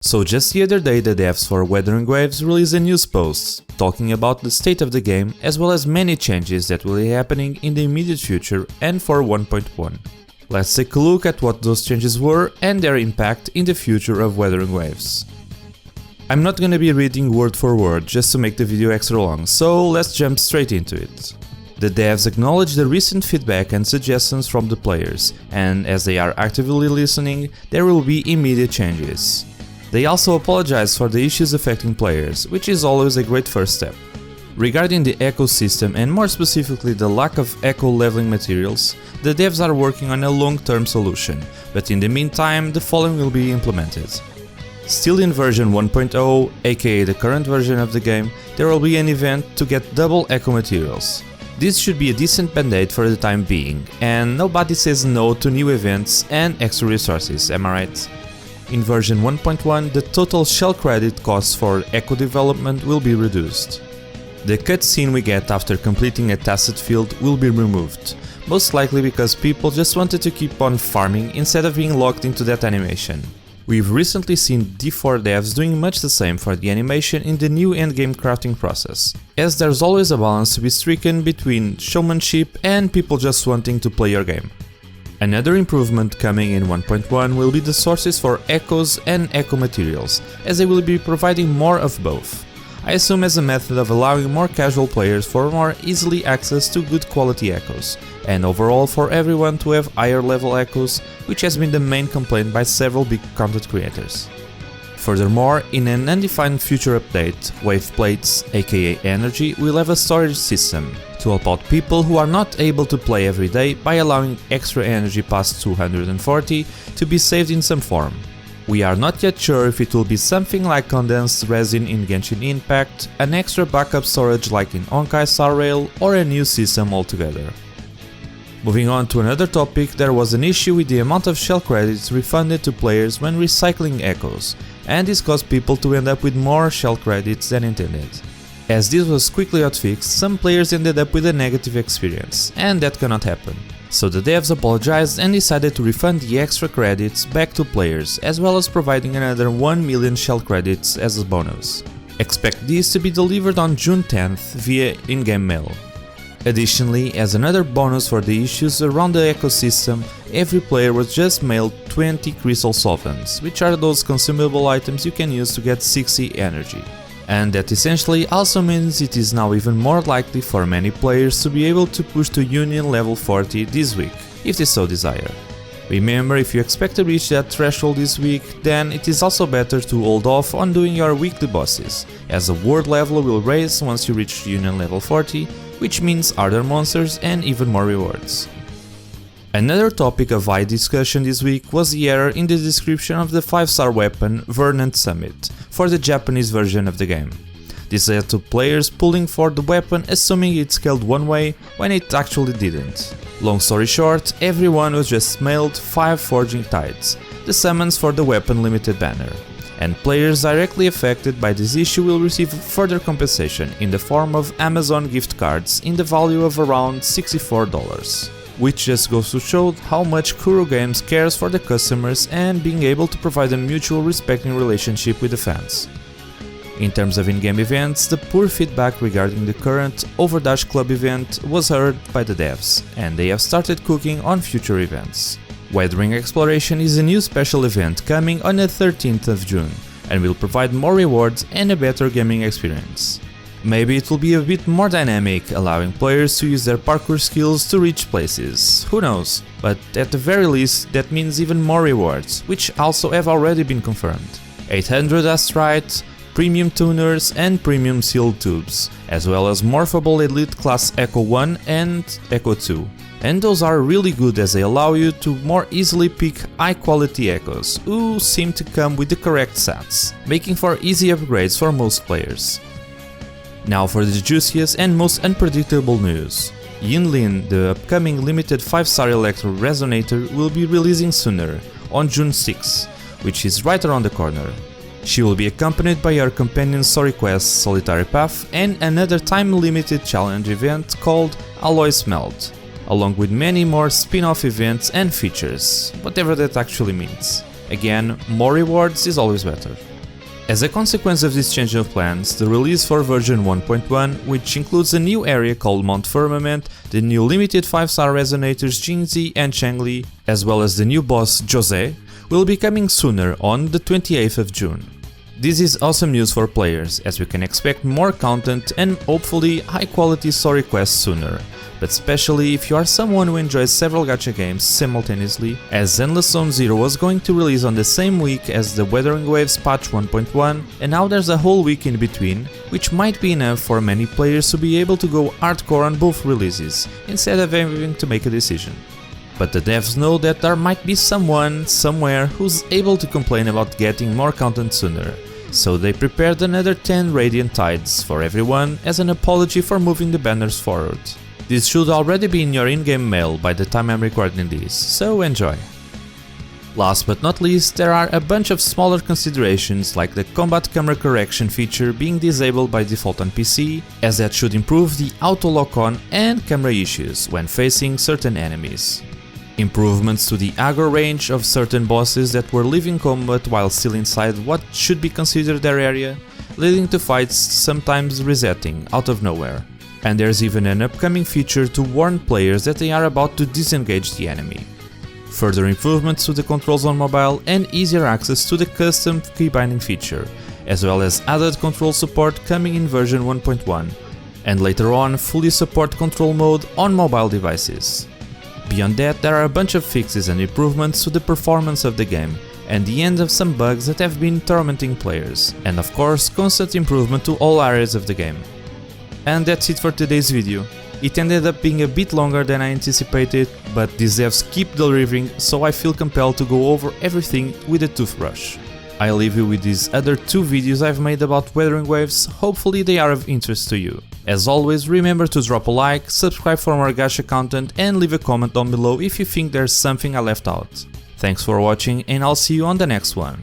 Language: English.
So just the other day the devs for Wuthering Waves released a news post talking about the state of the game as well as many changes that will be happening in the immediate future and for 1.1. Let's take a look at what those changes were and their impact in the future of Wuthering Waves. I'm not gonna be reading word for word just to make the video extra long, so let's jump straight into it. The devs acknowledge the recent feedback and suggestions from the players, and as they are actively listening, there will be immediate changes. They also apologize for the issues affecting players, which is always a great first step. Regarding the ecosystem and more specifically the lack of echo leveling materials, the devs are working on a long-term solution, but in the meantime the following will be implemented. Still in version 1.0, aka the current version of the game, there will be an event to get double echo materials. This should be a decent band-aid for the time being, and nobody says no to new events and extra resources, am I right? In version 1.1, the total shell credit costs for echo development will be reduced. The cutscene we get after completing a tacit field will be removed, most likely because people just wanted to keep on farming instead of being locked into that animation. We've recently seen D4 devs doing much the same for the animation in the new endgame crafting process, as there's always a balance to be stricken between showmanship and people just wanting to play your game. Another improvement coming in 1.1 will be the sources for echoes and echo materials, as they will be providing more of both. I assume as a method of allowing more casual players for more easily access to good quality echoes, and overall for everyone to have higher level echoes, which has been the main complaint by several big content creators. Furthermore, in an undefined future update, Wave Plates, aka Energy, will have a storage system to help out people who are not able to play every day by allowing extra energy past 240 to be saved in some form. We are not yet sure if it will be something like condensed resin in Genshin Impact, an extra backup storage like in Honkai Star Rail, or a new system altogether. Moving on to another topic, there was an issue with the amount of shell credits refunded to players when recycling echoes, and this caused people to end up with more shell credits than intended. As this was quickly hotfixed, some players ended up with a negative experience, and that cannot happen. So the devs apologized and decided to refund the extra credits back to players, as well as providing another 1 million shell credits as a bonus. Expect these to be delivered on June 10th via in-game mail. Additionally, as another bonus for the issues around the ecosystem, every player was just mailed 20 crystal solvents, which are those consumable items you can use to get 60 energy. And that essentially also means it is now even more likely for many players to be able to push to Union level 40 this week, if they so desire. Remember, if you expect to reach that threshold this week, then it is also better to hold off on doing your weekly bosses, as the world level will raise once you reach Union level 40, which means harder monsters and even more rewards. Another topic of high discussion this week was the error in the description of the 5-star weapon Verdant Summit for the Japanese version of the game. This led to players pulling for the weapon assuming it scaled one way when it actually didn't. Long story short, everyone was just mailed 5 Forging Tides, the summons for the weapon limited banner. And players directly affected by this issue will receive further compensation in the form of Amazon gift cards in the value of around $64, which just goes to show how much Kuro Games cares for the customers and being able to provide a mutual respecting relationship with the fans. In terms of in-game events, the poor feedback regarding the current Overdash Club event was heard by the devs, and they have started cooking on future events. Wuthering Exploration is a new special event coming on the 13th of June, and will provide more rewards and a better gaming experience. Maybe it will be a bit more dynamic, allowing players to use their parkour skills to reach places, who knows, but at the very least that means even more rewards, which also have already been confirmed. 800 Astrite, premium tuners and premium sealed tubes, as well as morphable elite class Echo 1 and Echo 2. And those are really good as they allow you to more easily pick high quality echoes, who seem to come with the correct stats, making for easy upgrades for most players. Now for the juiciest and most unpredictable news. Yinlin, the upcoming limited 5-star Electro Resonator, will be releasing sooner, on June 6, which is right around the corner. She will be accompanied by her companion story quest Solitary Path and another time-limited challenge event called Alloy Smelt, along with many more spin-off events and features, whatever that actually means. Again, more rewards is always better. As a consequence of this change of plans, the release for version 1.1, which includes a new area called Mount Firmament, the new limited 5-star resonators Jinzi and Changli, as well as the new boss Jose, will be coming sooner on the 28th of June. This is awesome news for players, as we can expect more content and hopefully high quality story quests sooner, but especially if you are someone who enjoys several gacha games simultaneously, as Endless Zone Zero was going to release on the same week as the Wuthering Waves patch 1.1, and now there's a whole week in between, which might be enough for many players to be able to go hardcore on both releases, instead of having to make a decision. But the devs know that there might be someone, somewhere, who's able to complain about getting more content sooner, so they prepared another 10 Radiant Tides for everyone as an apology for moving the banners forward. This should already be in your in-game mail by the time I'm recording this, so enjoy! Last but not least, there are a bunch of smaller considerations like the combat camera correction feature being disabled by default on PC, as that should improve the auto lock-on and camera issues when facing certain enemies. Improvements to the aggro range of certain bosses that were leaving combat while still inside what should be considered their area, leading to fights sometimes resetting out of nowhere. And there's even an upcoming feature to warn players that they are about to disengage the enemy. Further improvements to the controls on mobile and easier access to the custom keybinding feature, as well as added control support coming in version 1.1, and later on fully support control mode on mobile devices. Beyond that, there are a bunch of fixes and improvements to the performance of the game, and the end of some bugs that have been tormenting players, and of course constant improvement to all areas of the game. And that's it for today's video. It ended up being a bit longer than I anticipated, but these devs keep delivering, so I feel compelled to go over everything with a toothbrush. I'll leave you with these other 2 videos I've made about Wuthering Waves, hopefully they are of interest to you. As always, remember to drop a like, subscribe for more gacha content and leave a comment down below if you think there's something I left out. Thanks for watching and I'll see you on the next one.